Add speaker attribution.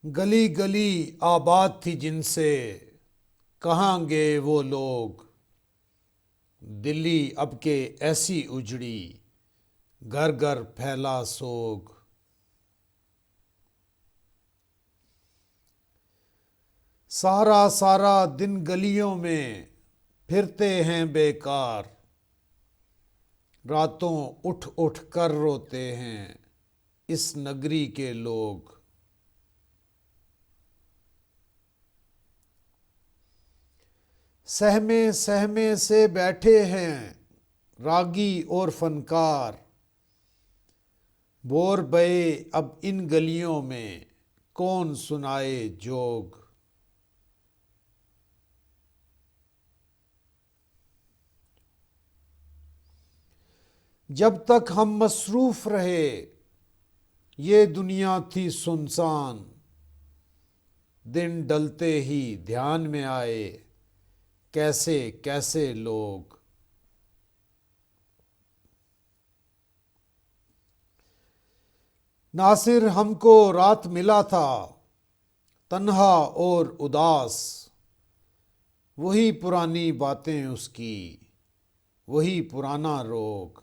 Speaker 1: गली गली आबाद थी जिनसे, कहाँ गए वो लोग। दिल्ली अब के ऐसी उजड़ी, घर घर फैला सोग। सारा सारा दिन गलियों में फिरते हैं बेकार, रातों उठ उठ कर रोते हैं इस नगरी के लोग। सहमे सहमे से बैठे हैं रागी और फनकार, बोर बए अब इन गलियों में कौन सुनाए जोग। जब तक हम मसरूफ रहे ये दुनिया थी सुनसान, दिन ढलते ही ध्यान में आए कैसे कैसे लोग। नासिर हमको रात मिला था तन्हा और उदास, वही पुरानी बातें उसकी, वही पुराना रोग।